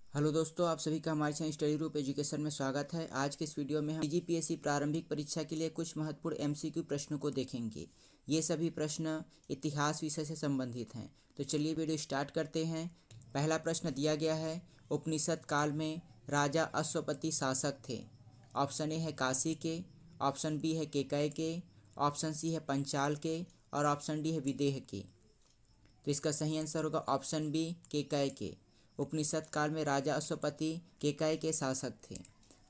Hello दोस्तों, आप सभी का हमारे चैनल स्टडी ग्रुप एजुकेशन में स्वागत है। आज के इस वीडियो में हम जीपीएससी प्रारंभिक परीक्षा के लिए कुछ महत्वपूर्ण एमसीक्यू प्रश्नों को देखेंगे। ये सभी प्रश्न इतिहास विषय से संबंधित हैं। तो चलिए वीडियो स्टार्ट करते हैं। पहला प्रश्न दिया गया है, उपनिषद काल में राजा अश्वपति शासक थे। ऑप्शन ए है काशी के, ऑप्शन बी है केकय के, ऑप्शन सी है पंचाल के और ऑप्शन डी है विदेह के। तो इसका सही आंसर होगा ऑप्शन बी केकय के। उपनिषद काल में राजा अश्वपति केकय के शासक थे।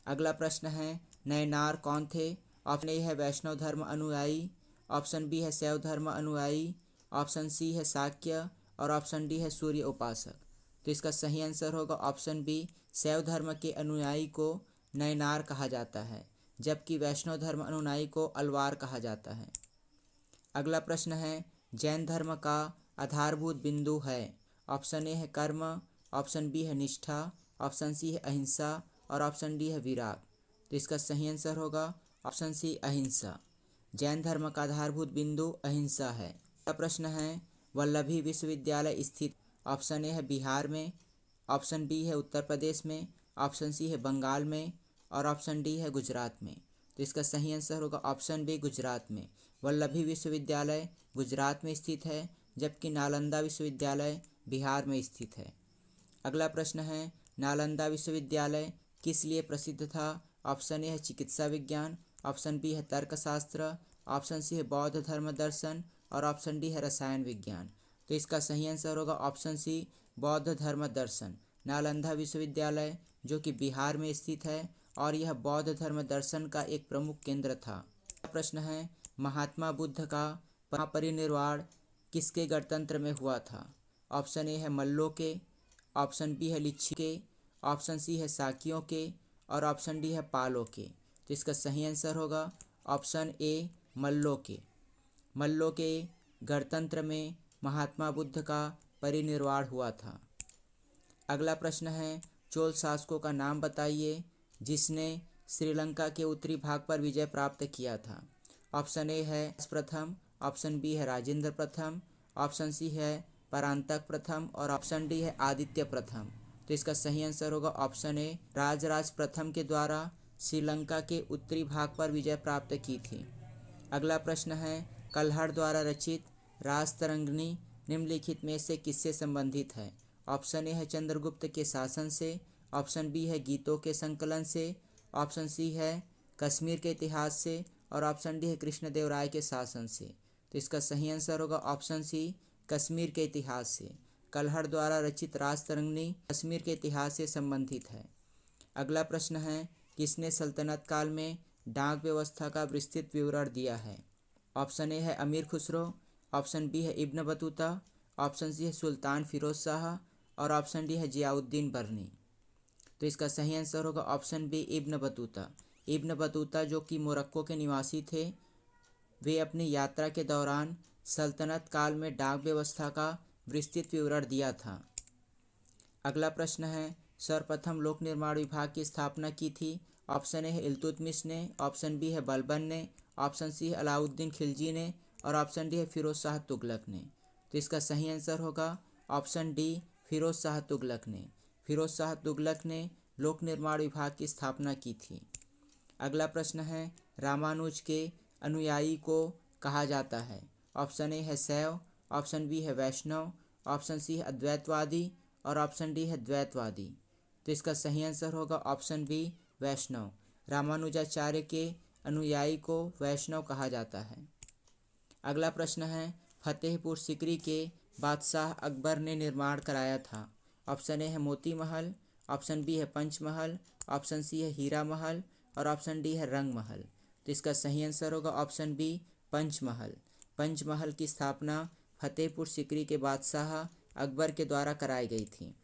अगला प्रश्न है, नयनार कौन थे? ऑप्शन ए है वैष्णव धर्म अनुयायी, ऑप्शन बी है शैव धर्म अनुयायी, ऑप्शन सी है शाक्य और ऑप्शन डी है सूर्य उपासक। तो इसका सही आंसर होगा ऑप्शन बी, शैव धर्म के अनुयायी को नयनार कहा जाता है, जबकि वैष्णव धर्म अनुयायी को अलवार कहा जाता है। अगला प्रश्न है, जैन धर्म का आधारभूत बिंदु है। ऑप्शन ए है कर्म, ऑप्शन बी है निष्ठा, ऑप्शन सी है अहिंसा और ऑप्शन डी है विराग। तो इसका सही आंसर होगा ऑप्शन सी अहिंसा। जैन धर्म का आधारभूत बिंदु अहिंसा है। अगला प्रश्न है, वल्लभी विश्वविद्यालय स्थित। ऑप्शन ए है बिहार में, ऑप्शन बी है उत्तर प्रदेश में, ऑप्शन सी है बंगाल में और ऑप्शन डी है गुजरात में। तो इसका सही आंसर होगा ऑप्शन बी गुजरात में। वल्लभी विश्वविद्यालय गुजरात में स्थित है, जबकि नालंदा विश्वविद्यालय बिहार में स्थित है। अगला प्रश्न है, नालंदा विश्वविद्यालय किस लिए प्रसिद्ध था? ऑप्शन ए है चिकित्सा विज्ञान, ऑप्शन बी है तर्कशास्त्र, ऑप्शन सी है बौद्ध धर्म दर्शन और ऑप्शन डी है रसायन विज्ञान। तो इसका सही आंसर होगा ऑप्शन सी बौद्ध धर्म दर्शन। नालंदा विश्वविद्यालय जो कि बिहार में स्थित है और यह बौद्ध धर्म दर्शन का एक प्रमुख केंद्र था। प्रश्न है, महात्मा बुद्ध का महापरिनिर्वाण किसके गणतंत्र में हुआ था? ऑप्शन ए है मल्लों के, ऑप्शन बी है लिच्छी के, ऑप्शन सी है साकियों के और ऑप्शन डी है पालों के। तो इसका सही आंसर होगा ऑप्शन ए मल्लों के। मल्लों के गणतंत्र में महात्मा बुद्ध का परिनिर्वाण हुआ था। अगला प्रश्न है, चोल शासकों का नाम बताइए जिसने श्रीलंका के उत्तरी भाग पर विजय प्राप्त किया था। ऑप्शन ए है प्रथम, ऑप्शन बी है राजेंद्र प्रथम, ऑप्शन सी है परांतक प्रथम और ऑप्शन डी है आदित्य प्रथम। तो इसका सही आंसर होगा ऑप्शन ए राजराज प्रथम के द्वारा श्रीलंका के उत्तरी भाग पर विजय प्राप्त की थी। अगला प्रश्न है, कल्हड़ द्वारा रचित राजतरंगिणी निम्नलिखित में से किससे संबंधित है? ऑप्शन ए है चंद्रगुप्त के शासन से, ऑप्शन बी है गीतों के संकलन से, ऑप्शन सी है कश्मीर के इतिहास से और ऑप्शन डी है कृष्णदेवराय के शासन से। तो इसका सही आंसर होगा ऑप्शन सी कश्मीर के इतिहास से। कल्हड़ द्वारा रचित राजतरंगिणी कश्मीर के इतिहास से संबंधित है। अगला प्रश्न है, किसने सल्तनत काल में डाक व्यवस्था का विस्तृत विवरण दिया है? ऑप्शन ए है अमीर खुसरो, ऑप्शन बी है इब्न बतूता, ऑप्शन सी है सुल्तान फिरोज शाह और ऑप्शन डी है जियाउद्दीन बर्नी। तो इसका सही आंसर होगा option B Ibn Battuta. Ibn Battuta जो कि मोरक्को के निवासी थे, वे अपनी यात्रा के दौरान सल्तनत काल में डाक व्यवस्था का विस्तृत विवरण दिया था। अगला प्रश्न है, सर्वप्रथम लोक निर्माण विभाग की स्थापना की थी। ऑप्शन ए है इल्तुतमिश ने, ऑप्शन बी है बलबन ने, ऑप्शन सी है अलाउद्दीन खिलजी ने और ऑप्शन डी है फिरोज शाह तुगलक ने। तो इसका सही आंसर होगा ऑप्शन डी फिरोज शाह तुगलक ने। फिरोज शाह तुगलक ने लोक निर्माण विभाग की स्थापना की थी। अगला प्रश्न है, रामानुज के अनुयायी को कहा जाता है? ऑप्शन ए है शैव, ऑप्शन बी है वैष्णव, ऑप्शन सी है अद्वैतवादी और ऑप्शन डी है द्वैतवादी। तो इसका सही आंसर होगा ऑप्शन बी वैष्णव। रामानुजाचार्य के अनुयायी को वैष्णव कहा जाता है। अगला प्रश्न है, फतेहपुर सीकरी के बादशाह अकबर ने निर्माण कराया था। ऑप्शन ए है मोती महल, ऑप्शन बी है पंचमहल, ऑप्शन सी है हीरा महल और ऑप्शन डी है रंग महल। तो इसका सही आंसर होगा ऑप्शन बी पंचमहल। पंचमहल की स्थापना फतेहपुर सीकरी के बादशाह अकबर के द्वारा कराई गई थी।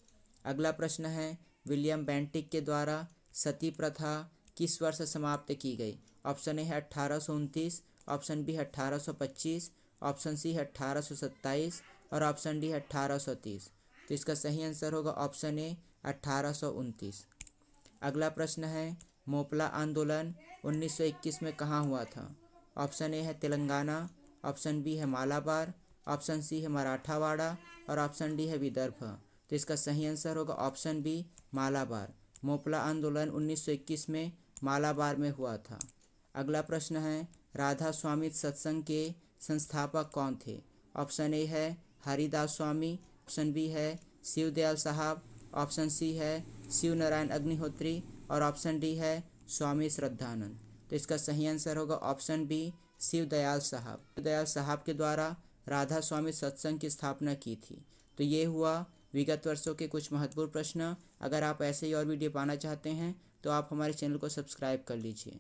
अगला प्रश्न है, विलियम बेंटिक के द्वारा सती प्रथा किस वर्ष समाप्त की गई? ऑप्शन ए है 1829, ऑप्शन बी है 1825, ऑप्शन सी है 1827 और ऑप्शन डी है 1830। तो इसका सही आंसर होगा ऑप्शन ए 1829। अगला प्रश्न है, मोपला आंदोलन 1921 में कहाँ हुआ था? ऑप्शन ए है तेलंगाना, ऑप्शन बी है मालाबार, ऑप्शन सी है मराठावाड़ा और ऑप्शन डी है विदर्भ। तो इसका सही आंसर होगा ऑप्शन बी मालाबार। मोपला आंदोलन 1921 में मालाबार में हुआ था। अगला प्रश्न है राधा स्वामी सत्संग के संस्थापक कौन थे? ऑप्शन ए है हरिदास स्वामी, ऑप्शन बी है शिवदयाल साहब, ऑप्शन सी है शिव नारायण अग्निहोत्री और ऑप्शन डी है स्वामी श्रद्धानंद। तो इसका सही आंसर होगा ऑप्शन बी शिवदयाल साहब। शिवदयाल साहब के द्वारा राधा स्वामी सत्संग की स्थापना की थी। तो ये हुआ विगत वर्षों के कुछ महत्वपूर्ण प्रश्न। अगर आप ऐसे ही और वीडियो पाना चाहते हैं तो आप हमारे चैनल को सब्सक्राइब कर लीजिए।